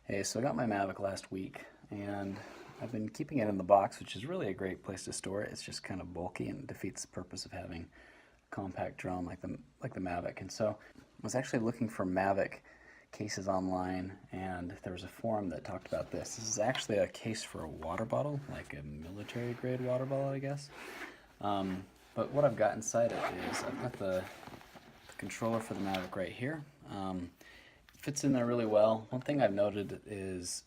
Hey, so I got my Mavic last week, and I've been keeping it in the box, which is really a great place to store it. It's just kind of bulky and defeats the purpose of having a compact drone like the Mavic. And so I was actually looking for Mavic cases online, and there was a forum that talked about this. This is actually a case for a water bottle, like a military grade water bottle, I guess. But what I've got inside it is I've got the controller for the Mavic right here. Fits in there really well. One thing I've noted is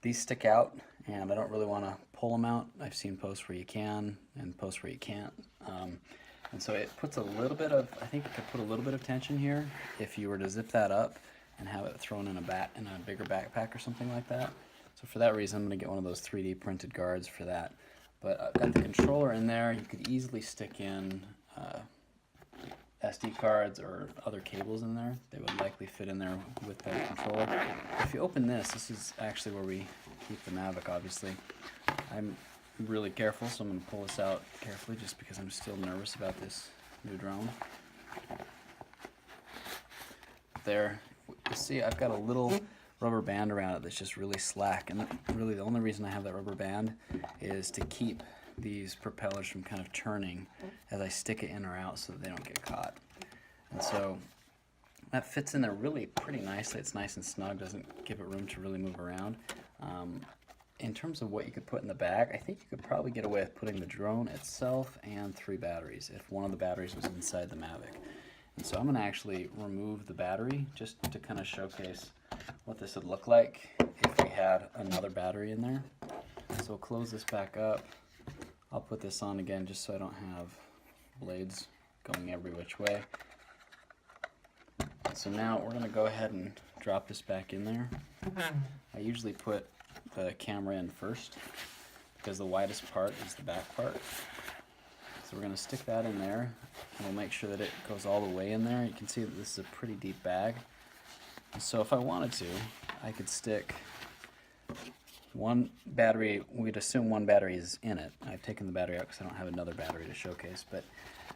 these stick out, and I don't really want to pull them out. I've seen posts where you can and posts where you can't. And so it puts a little bit of, I think it could put a little bit of tension here if you were to zip that up and have it thrown in a bigger backpack or something like that. So for that reason, I'm going to get one of those 3D printed guards for that. But I've got the controller in there. You could easily stick in SD cards or other cables in there. They would likely fit in there with the controller. If you open this, this is actually where we keep the Mavic, obviously. I'm really careful, so I'm going to pull this out carefully just because I'm still nervous about this new drone. There, you see I've got a little rubber band around it that's just really slack, and really the only reason I have that rubber band is to keep these propellers from kind of turning as I stick it in or out so that they don't get caught. And so that fits in there really pretty nicely. It's nice and snug, doesn't give it room to really move around. In terms of what you could put in the bag, I think you could probably get away with putting the drone itself and 3 batteries if one of the batteries was inside the Mavic. And so I'm going to actually remove the battery just to kind of showcase what this would look like if we had another battery in there. So we'll close this back up. I'll put this on again just so I don't have blades going every which way. So now we're going to go ahead and drop this back in there. I usually put the camera in first because the widest part is the back part. So we're going to stick that in there, and we'll make sure that it goes all the way in there. You can see that this is a pretty deep bag. And so if I wanted to, I could stick one battery. We'd assume one battery is in it. I've taken the battery out because I don't have another battery to showcase, but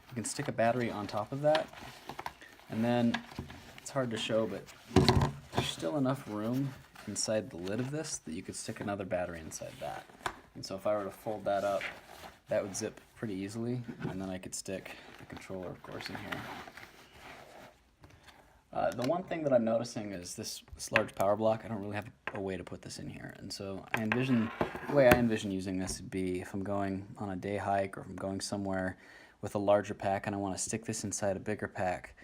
you can stick a battery on top of that, and then it's hard to show, but there's still enough room inside the lid of this that you could stick another battery inside that. And so if I were to fold that up, that would zip pretty easily, and then I could stick the controller, of course, in here. The one thing that I'm noticing is this large power block. I don't really have a way to put this in here, and so the way I envision using this would be if I'm going on a day hike or if I'm going somewhere with a larger pack and I want to stick this inside a bigger pack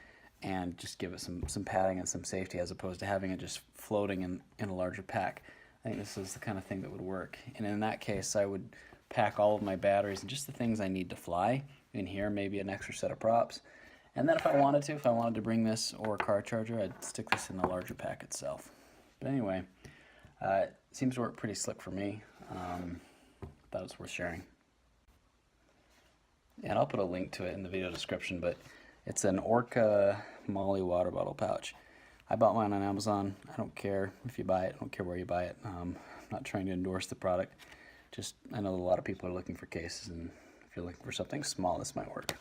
and just give it some padding and some safety as opposed to having it just floating in a larger pack. I think this is the kind of thing that would work, and in that case I would pack all of my batteries and just the things I need to fly in here, maybe an extra set of props. And then if I wanted to bring this or a car charger, I'd stick this in the larger pack itself. But anyway, it seems to work pretty slick for me. Thought it was worth sharing. And I'll put a link to it in the video description, but it's an Orca MOLLE water bottle pouch. I bought mine on Amazon. I don't care if you buy it. I don't care where you buy it. I'm not trying to endorse the product. Just, I know a lot of people are looking for cases, and if you're looking for something small, this might work.